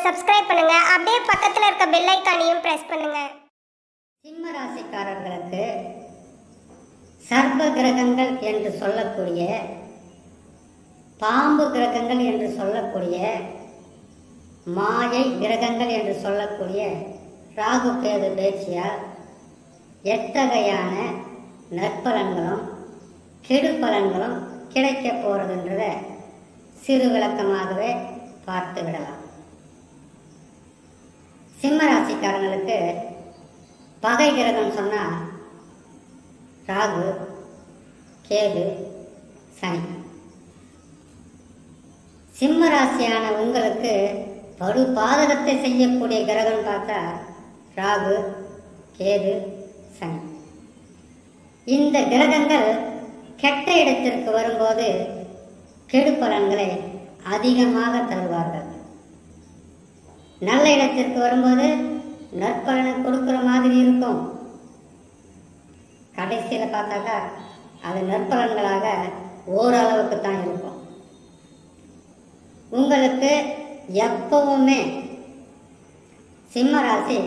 Subscribe பண்ணுங்க. அப்படியே பக்கத்துல இருக்க பெல் ஐகானையும் பிரஸ் பண்ணுங்க. சிம்ம ராசிக்காரர்களுக்கு சர்ப்ப கிரகங்கள் என்று சொல்லக்கூடிய, பாம்பு கிரகங்கள் என்று சொல்லக்கூடிய, மாயை கிரகங்கள் என்று சொல்லக்கூடிய ராகு கேது பேச்சியால் எத்தகையான நற்பலன்களும் கெடு பலன்களும் கிடைக்க போறதுன்றத சிறு விளக்கமாகவே பார்த்து விடலாம். சிம்ம ராசிக்காரங்களுக்கு பகை கிரகம் சொன்னா ராகு, கேது, சனி. சிம்ம ராசியான உங்களுக்கு படு பாதகத்தை செய்யக்கூடிய கிரகம் பார்த்தா ராகு, கேது, சனி. இந்த கிரகங்கள் கெட்ட இடத்திற்கு வரும்போது கெடு பலன்களை அதிகமாக தருவார்கள். நல்ல இடத்திற்கு வரும்போது நற்பலனை கொடுக்குற மாதிரி இருக்கும். கடைசியில் பார்த்தாக்கா அது நற்பலன்களாக ஓரளவுக்கு தான் இருக்கும். உங்களுக்கு எப்பவுமே சிம்ம ராசி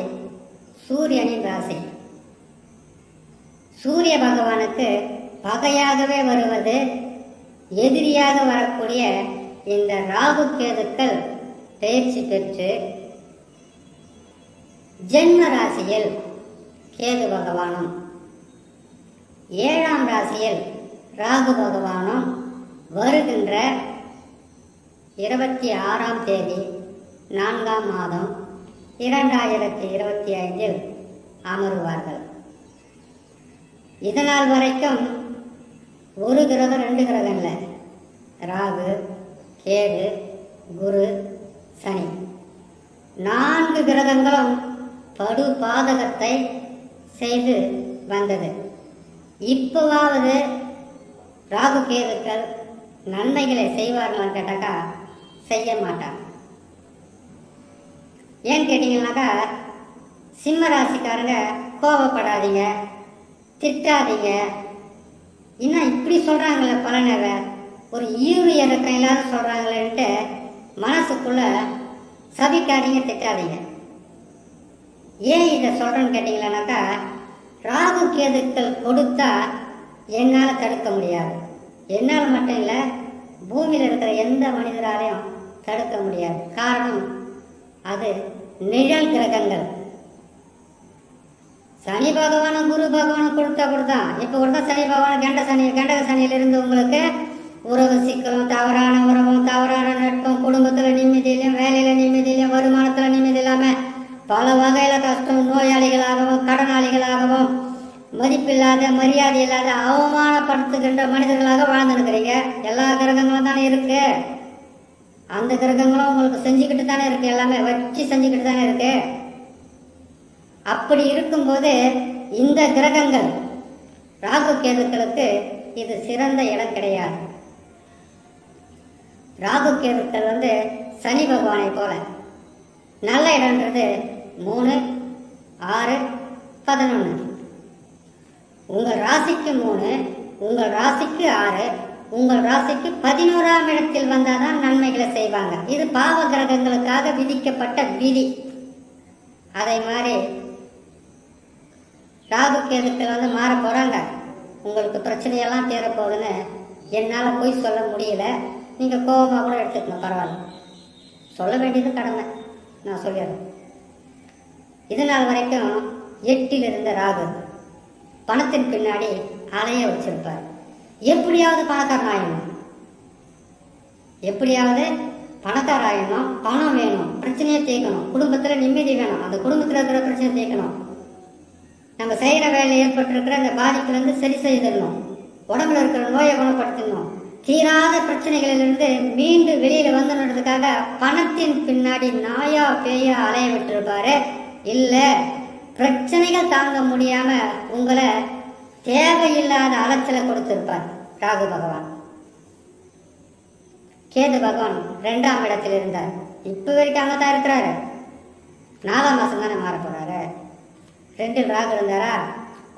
சூரியனின் ராசி. சூரிய பகவானுக்கு பகையாகவே வருவது, எதிரியாக வரக்கூடிய இந்த ராகு கேதுக்கள் பயிற்சி பெற்று ஜென்ம ராசியில் கேது பகவானும் 7ஆம் ராசியில் ராகு பகவானும் வருகின்ற 26ஆம் தேதி 4ஆம் மாதம் 2025 அமருவார்கள். இதனால் வரைக்கும் ஒரு கிரகம் 2 கிரகம் இல்லை, ராகு, கேது, குரு, சனி 4 கிரகங்களும் படு பாதகத்தை செய்து வந்தது. இப்போவாவது ராகு கேதுக்கள் நன்மைகளை செய்வார்களான்னு கேட்டாக்கா செய்ய மாட்டாங்க. ஏன்னு கேட்டீங்கன்னாக்கா சிம்ம ராசிக்காரங்க கோபப்படாதீங்க, திட்டாதீங்க, இன்னும் இப்படி சொல்கிறாங்களே பலனவை ஒரு ஈவு இறக்கம் இல்லாத சொல்கிறாங்களேன்ட்டு மனசுக்குள்ள சபிக்காதீங்க, திட்டாதீங்க. ஏன் இதை சொல்கிறேன்னு கேட்டிங்களானாக்கா ராகு கேதுக்கள் கொடுத்தா என்னால் தடுக்க முடியாது. என்னால் மட்டும் இல்லை, பூமியில் இருக்கிற எந்த மனிதராலையும் தடுக்க முடியாது. காரணம் அது நிழல் கிரகங்கள். சனி பகவானும் குரு பகவானும் கொடுத்தான். இப்போ கொடுத்தா சனி பகவான் கண்டக சனியிலிருந்து உங்களுக்கு உறவு சிக்கலும், தவறான உறவும், தவறான நட்பும், குடும்பத்தில் நிம்மதியிலையும், வேலையில் நிம்மதியிலையும், வருமானத்தில் நிம்மதி இல்லாமல் பல வகையில் கஷ்டம், நோயாளிகளாகவும் கடனாளிகளாகவும் மதிப்பில்லாத, மரியாதை இல்லாத, அவமானப்படுத்துகின்ற மனிதர்களாக வாழ்ந்துருக்கிறீங்க. எல்லா கிரகங்களும் தானே இருக்கு. அந்த கிரகங்களும் உங்களுக்கு செஞ்சுக்கிட்டு தானே இருக்கு, எல்லாமே வச்சு செஞ்சுக்கிட்டு தானே இருக்கு. அப்படி இருக்கும்போது இந்த கிரகங்கள் ராகு கேதுக்களுக்கு இது சிறந்த இடம் கிடையாது. ராகு கேதுக்கள் சனி பகவானை போல நல்ல இடம்ன்றது 3, 6, 11. உங்கள் ராசிக்கு 3, உங்கள் ராசிக்கு 6, உங்கள் ராசிக்கு 11ஆம் இடத்தில் வந்தாதான் நன்மைகளை செய்வாங்க. இது பாவ கிரகங்களுக்காக விதிக்கப்பட்ட விதி. அதை மாதிரி ராகு கேதுக்கள் மாற போகிறாங்க. உங்களுக்கு பிரச்சனையெல்லாம் தீரப்போகுதுன்னு என்னால் போய் சொல்ல முடியல. நீங்கள் கோபமாக கூட எடுத்துக்கணும், பரவாயில்ல. சொல்ல வேண்டியது கடமை, நான் சொல்லிடுறேன். இது நாள் வரைக்கும் 8ல் இருந்த ராகு பணத்தின் பின்னாடி அலைய வச்சிருப்பார். எப்படியாவது பணக்காரனாயிடணும், எப்படியாவது பணக்காராயணும், பணம் வேணும், பிரச்சனையை தீர்க்கணும், குடும்பத்தில் நிம்மதி வேணும், அந்த குடும்பத்தில் இருக்கிற பிரச்சனை தீர்க்கணும், நம்ம செய்கிற வேலை ஏற்பட்டிருக்கிற அந்த பாதிப்புலேருந்து சரி செய்திடணும், உடம்புல இருக்கிற நோயை குணப்படுத்தணும், தீராத பிரச்சனைகளிலிருந்து மீண்டு வெளியில் வந்துடுறதுக்காக பணத்தின் பின்னாடி நாயா பேயா அலைய விட்டுருப்பாரு. இல்லை, பிரச்சனைகள் தாங்க முடியாமல் உங்களை தேவையில்லாத அலைச்சலை கொடுத்துருப்பார் ராகு பகவான். கேது பகவான் 2ஆம் இடத்தில் இருந்தார். இப்போ வரைக்கும் அங்கே தான் இருக்கிறாரு. 4ஆம் மாதம் தானே மாற போகிறாரு. 2ல் ராகு இருந்தாரா,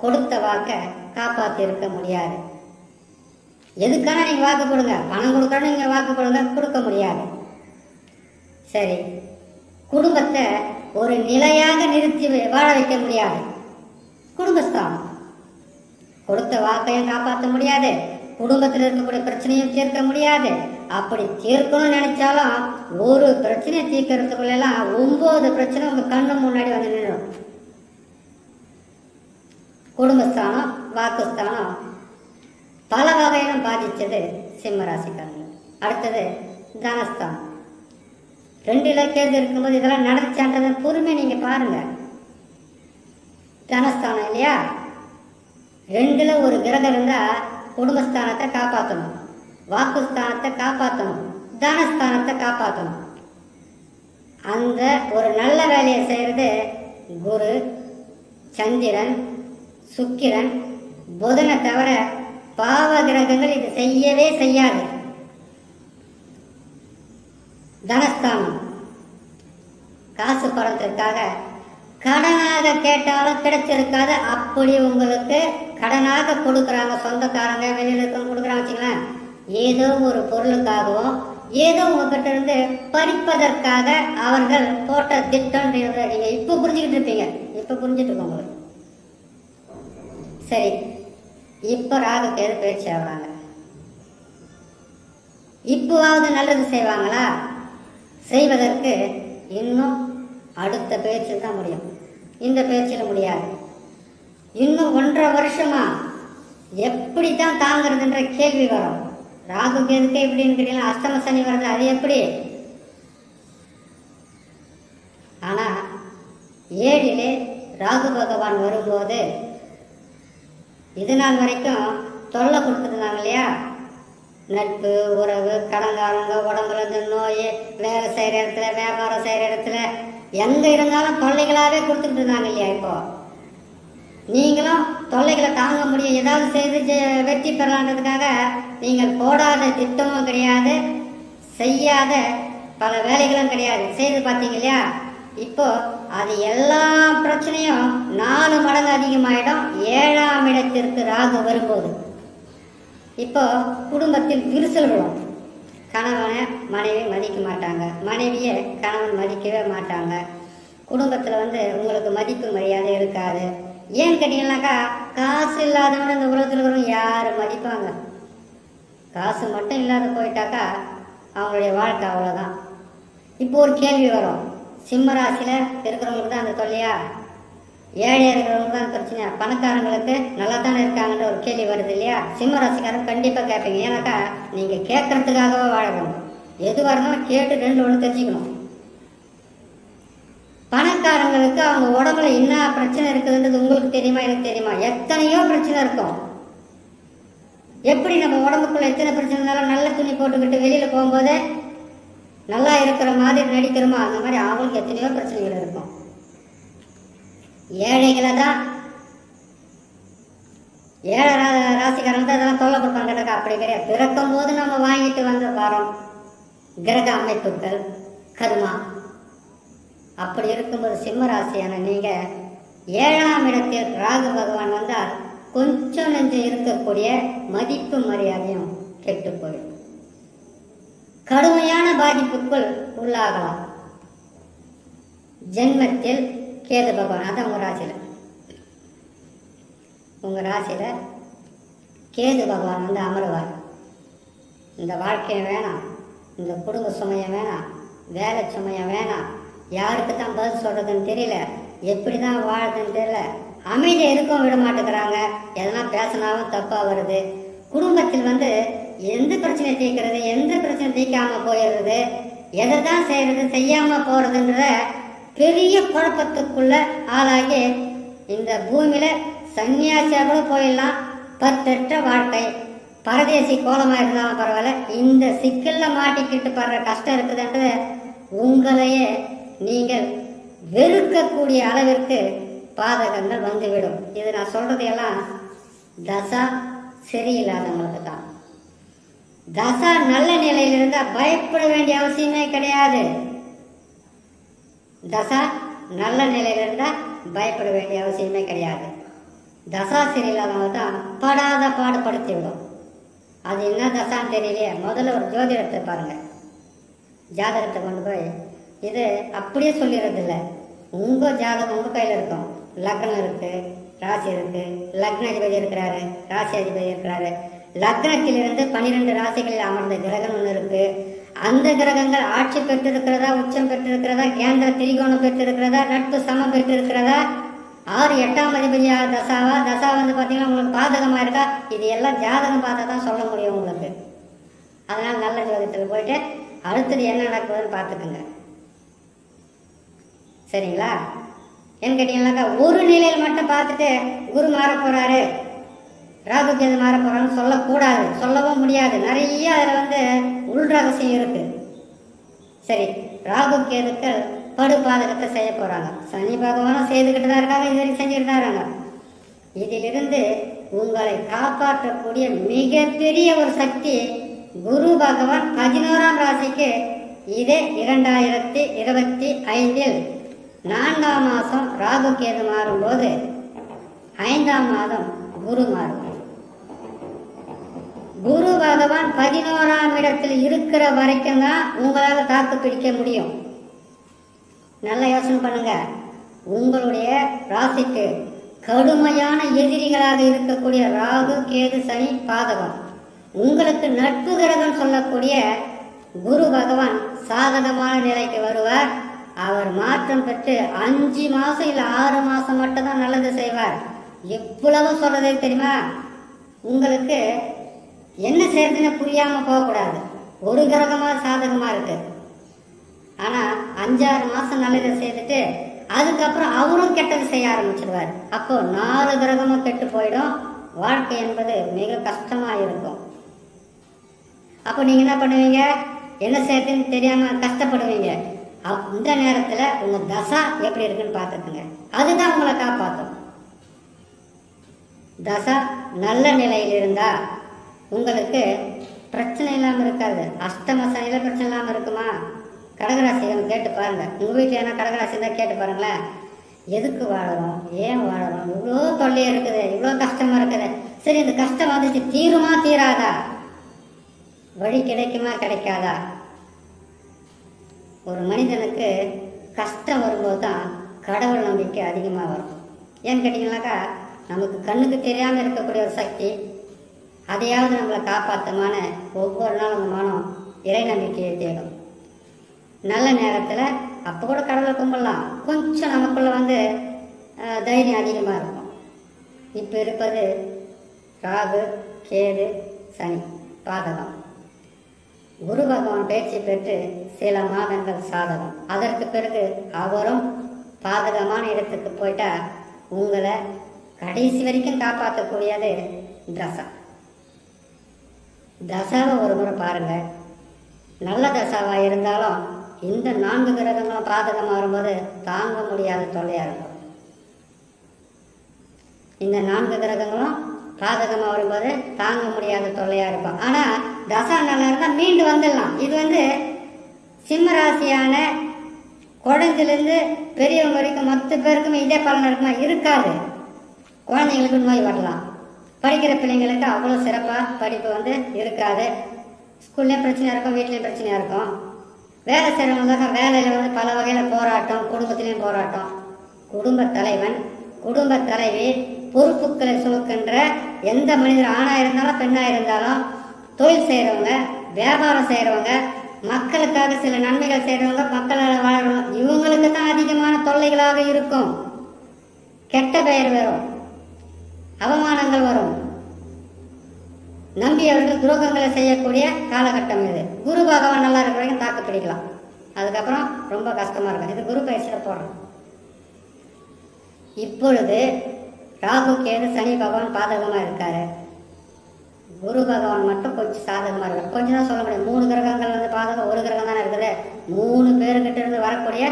கொடுத்த வாக்கை காப்பாற்றி இருக்க முடியாது. எதுக்கான நீங்கள் வாக்கு கொடுங்க, பணம் கொடுக்கணும், நீங்கள் வாக்கு கொடுங்க, கொடுக்க முடியாது. சரி, குடும்பத்தை ஒரு நிலையாக நிறுத்தி வாழ வைக்க முடியாது. குடும்பஸ்தானம் கொடுத்த வாக்கையும் காப்பாற்ற முடியாது, குடும்பத்தில் இருக்கக்கூடிய பிரச்சனையும் தீர்க்க முடியாது. அப்படி தீர்க்கணும்னு நினைச்சாலும் ஒரு பிரச்சனையை தீர்க்கறதுக்குள்ளெல்லாம் 9 பிரச்சனை உங்க கண்ணு முன்னாடி வந்து நின்றுடும். குடும்பஸ்தானம் வாக்குஸ்தானம் பல வகையிலும் பாதிச்சது சிம்ம ராசிக்காரங்க. அடுத்தது தனஸ்தானம். 2 கேது இருக்கும்போது இதெல்லாம் நடந்துச்சான்றத பொறுமை நீங்க பாருங்க. தனஸ்தானம் இல்லையா, 2ல் ஒரு கிரகம் இருந்தா குடும்பஸ்தானத்தை காப்பாற்றணும், வாக்குஸ்தானத்தை காப்பாற்றணும், தனஸ்தானத்தை காப்பாற்றணும். அந்த ஒரு நல்ல வேலையை செய்கிறது குரு, சந்திரன், சுக்கிரன், புதனை தவிர பாவ கிரகங்கள் இது செய்யவே செய்யாது. தனஸ்தானம் காசு பணத்திற்காக கடனாக கேட்டாலும் கிடைச்சிருக்காது. அப்படி உங்களுக்கு கடனாக கொடுக்குறாங்க சொந்தக்காரங்க, வெளியில் இருக்கவங்க கொடுக்குறாங்க வச்சுங்களேன், ஏதோ ஒரு பொருளுக்காகவும் ஏதோ உங்ககிட்ட இருந்து பறிப்பதற்காக அவர்கள் போட்ட திட்டம். நீங்கள் இப்போ புரிஞ்சுக்கிட்டு இருப்பீங்க, இப்போ புரிஞ்சுட்டு இருக்கோம் உங்களுக்கு. சரி, இப்போ ராகு கேது பயிற்சி ஆகுறாங்க. இப்போவாவது நல்லது செய்வாங்களா? செய்வதற்கு இன்னும் அடுத்த பயிற்சியில் தான் முடியும், இந்த பயிற்சியில் முடியாது. இன்னும் 1.5 வருஷமா எப்படி தான் தாங்கிறதுன்ற கேள்வி வரும். ராகு கேதுக்கு எப்படின்னு கேட்டீங்கன்னா அஷ்டம சனி வருது, அது எப்படி? ஆனா 7லே ராகு பகவான் வரும்போது இது நாள் வரைக்கும் தொல்லை கொடுத்துருந்தாங்க இல்லையா, நட்பு, உறவு, கடங்காரங்க, உடம்புல இருந்து நோய், வேலை செய்கிற இடத்துல, வியாபாரம் செய்கிற இடத்துல, எங்கே இருந்தாலும் தொல்லைகளாகவே கொடுத்துட்டு இருந்தாங்க இல்லையா. இப்போ நீங்களும் தொல்லைகளை தாங்க முடியும், ஏதாவது செய்து வெற்றி பெறலான்றதுக்காக நீங்கள் போடாத திட்டமும் கிடையாது, செய்யாத பல வேலைகளும் கிடையாது, செய்து பார்த்தீங்க இல்லையா. இப்போ அது எல்லா பிரச்சனையும் 4 மடங்கு அதிகமாயிடும் 7ஆம் இடத்திற்கு ராகு வரும்போது. இப்போ குடும்பத்தில் விரிசல் விடும். கணவனை மனைவி மதிக்க மாட்டாங்க, மனைவியை கணவன் மதிக்கவே மாட்டாங்க. குடும்பத்தில் உங்களுக்கு மதிப்பு மரியாதை இருக்காது. ஏன்னு கேட்டீங்கன்னாக்கா, காசு இல்லாதவங்க இந்த உலகத்தில் இருக்கிறவங்க யார் மதிப்பாங்க? காசு மட்டும் இல்லாத போயிட்டாக்கா அவங்களுடைய வாழ்க்கை அவ்வளோதான். இப்போ ஒரு கேள்வி வரும், சிம்ம ராசியில் இருக்கிறவங்களுக்கு தான் அந்த தொல்லையா, ஏழையாக இருக்கிறவங்களுக்கு தான் பிரச்சனையா, பணக்காரங்களுக்கு நல்லா தானே இருக்காங்கன்ற ஒரு கேள்வி வருது இல்லையா. சிம்ம ராசிக்காரன் கண்டிப்பாக கேட்பீங்க. ஏன்னாக்கா நீங்கள் கேட்கறதுக்காகவே வாழணும். எது வரணும் கேட்டு 2 ஒன்று தெரிஞ்சுக்கணும். பணக்காரங்களுக்கு அவங்க உடம்புல என்ன பிரச்சனை இருக்குதுன்றது உங்களுக்கு தெரியுமா, எனக்கு தெரியுமா? எத்தனையோ பிரச்சனை இருக்கும். எப்படி நம்ம உடம்புக்குள்ள எத்தனை பிரச்சனை இருந்தாலும் நல்ல துணி போட்டுக்கிட்டு வெளியில் போகும்போது நல்லா இருக்கிற மாதிரி நடிக்கிறோமோ, அந்த மாதிரி அவங்களுக்கு எத்தனையோ பிரச்சனைகள் இருக்கும். ஏழைகளை தான், ஏழை ராசிக்காரங்க தான் அதெல்லாம் தொல்லை கொடுப்பாங்க. அப்படி கிடையாது. பிறக்கும் போது நம்ம வாங்கிட்டு வந்த வரோம், கிரக அமைப்புகள், கர்மா. அப்படி இருக்கும்போது சிம்ம ராசியான நீங்கள் 7ஆம் இடத்தில் ராகு பகவான் வந்தால் கொஞ்சம் நெஞ்சம் இருக்கக்கூடிய மதிப்பு மரியாதையும் கெட்டு போயிடும், கடுமையான பாதிப்புக்குள் உள்ளாகலாம். ஜென்மத்தில் கேது பகவான், அதான் உங்கள் ராசியில் கேது பகவான் அமருவார். இந்த வாழ்க்கையை வேணாம், இந்த குடும்ப சுமையை வேணாம், வேலை சுமையை வேணாம், யாருக்கு தான் பதில் சொல்கிறதுன்னு தெரியல, எப்படி தான் வாழறதுன்னு தெரியல, அமைதியாக இருக்கவும் விட மாட்டேங்கிறாங்க, எதனா பேசினாலும் தப்பாக வருது. குடும்பத்தில் எந்த பிரச்சனையை தீர்க்கிறது, எந்த பிரச்சனை தீர்க்காமல் போயிடுறது, எதை தான் செய்கிறது, செய்யாமல் போகிறதுன்ற பெரிய குழப்பத்துக்குள்ள ஆளாகி இந்த பூமியில் சன்னியாசியாக கூட போயிடலாம். பற்றற்ற வாழ்க்கை, பரதேசி கோலமாக இருந்தாலும் பரவாயில்ல, இந்த சிக்கலில் மாட்டிக்கிட்டு படுற கஷ்டம் இருக்குதுன்றது உங்களையே நீங்கள் வெறுக்கக்கூடிய அளவிற்கு பாதகங்கள் வந்துவிடும். இது நான் சொல்கிறதையெல்லாம் தசா சரியில்லாதவங்களுக்கு தான். தசா நல்ல நிலையில் இருந்தால் பயப்பட வேண்டிய அவசியமே கிடையாது. தசா நல்ல நிலையில் இருந்தால் பயப்பட வேண்டிய அவசியமே கிடையாது. தசா சரியில்லாதவங்க தான் படாத பாடுபடுத்தி விடும். அது என்ன தசான்னு தெரியலையே, முதல்ல ஒரு ஜோதிடத்தை பாருங்கள், ஜாதகத்தை கொண்டு போய் இது அப்படியே சொல்லிடுறது இல்லை. உங்கள் ஜாதகம் உங்கள் கையில் இருக்கும். லக்னம் இருக்குது, ராசி இருக்குது, லக்னாதிபதி இருக்கிறாரு, ராசி அதிபதி இருக்கிறாரு. லக்னத்திலிருந்து 12 ராசிகளில் அமர்ந்த கிரகம் ஒன்று இருக்குது. அந்த கிரகங்கள் ஆட்சி பெற்றிருக்கிறதா, உச்சம் பெற்றிருக்கிறதா, கேந்திர திரிகோணம் பெற்றிருக்கிறதா, நட்பு சமம் பெற்றிருக்கிறதா, 6 8ஆம் அதிபதியா தசா வந்து பார்த்தீங்கன்னா உங்களுக்கு பாதகமாக இருக்கா, இது எல்லாம் ஜாதகம் பார்த்தா தான் சொல்ல முடியும் உங்களுக்கு. அதனால் நல்ல ஜோதிடத்தில் போயிட்டு அடுத்தது என்ன நடக்குதுன்னு பார்த்துக்குங்க. சரிங்களா? ஏன்னு கேட்டீங்கன்னாக்கா ஒரு நிலையில் மட்டும் பார்த்துட்டு குரு மாற போகிறாரு, ராகு கேது மாற போகிறான்னு சொல்லக்கூடாது, சொல்லவும் முடியாது. நிறைய அதில் வந்து உள் ரகசியம் இருக்குது. சரி, ராகு கேதுக்கள் படுபாதகத்தை செய்ய போகிறாங்க. சனி பகவானும் செய்துக்கிட்டு தான் இருக்காங்க, இது வரைக்கும் செஞ்சுக்கிட்டு தான் இருக்காங்க. இதிலிருந்து உங்களை காப்பாற்றக்கூடிய மிகப்பெரிய ஒரு சக்தி குரு பகவான் 11ஆம் ராசிக்கு இதே 2025 4ஆம் மாதம் ராகு கேது மாறும்போது 5ஆம் மாதம் குரு மாறும். குரு பகவான் 11ஆம் இடத்தில் இருக்கிற வரைக்கும் தான் உங்களால் தாக்கு பிடிக்க முடியும். நல்ல யோசனை பண்ணுங்க. உங்களுடைய ராசிக்கு கடுமையான எதிரிகளாக இருக்கக்கூடிய ராகு கேது சனி பாதகம், உங்களுக்கு நட்பு கிரகம் சொல்லக்கூடிய குரு பகவான் சாதகமான நிலைக்கு வருவார். அவர் மாற்றம் பெற்று 5 மாதம் இல்லை 6 மாதம் மட்டும்தான் நல்லது செய்வார். எவ்வளவு சொல்றது தெரியுமா? உங்களுக்கு என்ன செய்யறதுன்னு புரியாமல் போகக்கூடாது. ஒரு கிரகமாக சாதகமாக இருக்கு, ஆனால் 5-6 மாதம் நல்லதை செய்துட்டு அதுக்கப்புறம் அவரும் கெட்டது செய்ய ஆரம்பிச்சிடுவார். அப்போ 4 கிரகமும் கெட்டு போயிடும். வாழ்க்கை என்பது மிக கஷ்டமாக இருக்கும். அப்போ நீங்கள் என்ன பண்ணுவீங்க? என்ன செய்யறதுன்னு தெரியாமல் கஷ்டப்படுவீங்க. இந்த நேரத்தில் உங்கள் தசா எப்படி இருக்குன்னு பார்த்துக்குங்க. அதுதான் உங்களை காப்பாற்றும். தசா நல்ல நிலையில் இருந்தால் உங்களுக்கு பிரச்சனை இல்லாமல் இருக்காது. அஷ்டம சனியில் பிரச்சனை இல்லாமல் இருக்குமா? கடகராசிகள் கேட்டு பாருங்கள். உங்கள் வீட்டில் ஏன்னா கடகராசி தான் கேட்டு பாருங்களேன். எதுக்கு வாழறோம், ஏன் வாழறோம், இவ்வளோ தொல்லையாக இருக்குது, இவ்வளோ கஷ்டமாக இருக்குது. சரி, இந்த கஷ்டம் வந்துச்சு, தீருமா தீராதா, வழி கிடைக்குமா கிடைக்காதா? ஒரு மனிதனுக்கு கஷ்டம் வரும்போது தான் கடவுள் நம்பிக்கை அதிகமாக வரும். ஏன்னு கேட்டிங்கனாக்கா நமக்கு கண்ணுக்கு தெரியாமல் இருக்கக்கூடிய ஒரு சக்தி, அதையாவது நம்மளை காப்பாற்றமான ஒவ்வொரு நாளும் நம்ம மனம் இறை நம்பிக்கையை தேடும். நல்ல நேரத்தில் அப்போ கூட கடவுளை கும்பிடலாம், கொஞ்சம் நமக்குள்ள வந்து தைரியம் அதிகமாக இருக்கும். இப்போ இருப்பது ராகு கேது சனி பாதகம். குரு பகவான் பேச்சு பெற்று சில மாதங்கள் சாதகம். அதற்கு பிறகு அவரும் பாதகமான இடத்துக்கு போயிட்டா உங்களை கடைசி வரைக்கும் காப்பாற்றக்கூடியது தசா. தசாவை ஒரு முறை பாருங்கள். நல்ல தசாவாக இருந்தாலும் இந்த 4 கிரகங்களும் பாதகமாக வரும்போது தாங்க முடியாத தொல்லையாக இருக்கும். இந்த 4 கிரகங்களும் பாதகமாக வரும்போது தாங்க முடியாத தொல்லையாக இருக்கும். ஆனால் தசா நல்லா இருந்தால் மீண்டு வந்துடலாம். இது வந்து சிம்ம ராசியான குழந்தைலேருந்து பெரியவங்க வரைக்கும் மொத்த பேருக்குமே இதே பலன் இருக்குமா? இருக்காது. குழந்தைங்களுக்கு நோய் வரலாம். படிக்கிற பிள்ளைங்களுக்கு அவ்வளோ சிறப்பாக படிப்பு வந்து இருக்காது. ஸ்கூல்லேயும் பிரச்சனையாக இருக்கும், வீட்லேயும் பிரச்சனையாக இருக்கும். வேலை செய்கிறவங்க வேலையில் வந்து பல வகையில் போராட்டம், குடும்பத்திலையும் போராட்டம். குடும்ப தலைவன் குடும்ப தலைவி பொறுப்புகளை சுமக்கின்ற எந்த மனிதர் ஆணாக இருந்தாலும் பெண்ணாக இருந்தாலும், தொழில் செய்கிறவங்க, வியாபாரம் செய்கிறவங்க, மக்களுக்காக சில நன்மைகள் செய்கிறவங்க, மக்களால் வாழறவங்க, இவங்களுக்கு தான் அதிகமான தொல்லைகளாக இருக்கும். கெட்ட பெயர் வரும், அவமானங்கள் வரும், நம்பி அவர்கள் துரோகங்களை செய்யக்கூடிய காலகட்டம் இது. குரு பகவான் நல்லா இருக்கிற வரைக்கும் தாக்கு பிடிக்கலாம். அதுக்கப்புறம் ரொம்ப கஷ்டமாக இருக்கும். இது குரு பயிற்சியில் போடுறோம். இப்பொழுது ராகு கேது சனி பகவான் பாதகமாக இருக்காரு. குரு பகவான் மட்டும் கொஞ்சம் சாதகமாக இருக்காரு. கொஞ்சம் தான் சொல்ல முடியும். 3 கிரகங்கள் வந்து பாதகம், ஒரு கிரகம் தானே இருக்குது. 3 பேர்கிட்ட இருந்து வரக்கூடிய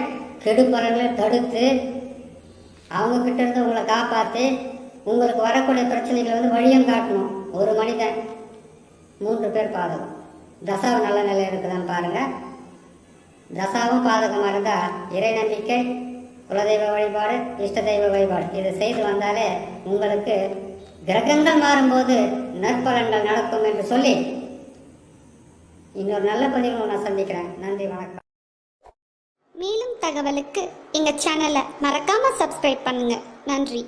கெடுபலன்களை தடுத்து அவங்கக்கிட்ட இருந்து உங்களை காப்பாற்றி உங்களுக்கு வரக்கூடிய பிரச்சனைகளை வந்து வழியம் காட்டணும். ஒரு மனிதன் 3 பேர் பாதகம். தசாவை நல்ல நிலை இருக்குதான்னு பாருங்கள். தசாவும் பாதகமாக இருந்தால் இறை நம்பிக்கை, குலதெய்வ வழிபாடு, இஷ்ட தெய்வ வழிபாடு இதை செய்து வந்தாலே உங்களுக்கு கிரகங்கள் மாறும்போது நற்பலன்கள் நடக்கும் என்று சொல்லி இன்னொரு நல்ல பதிவு நான் சந்திக்கிறேன். நன்றி, வணக்கம். மேலும் தகவலுக்கு எங்கள் சேனலை மறக்காமல் சப்ஸ்கிரைப் பண்ணுங்கள். நன்றி.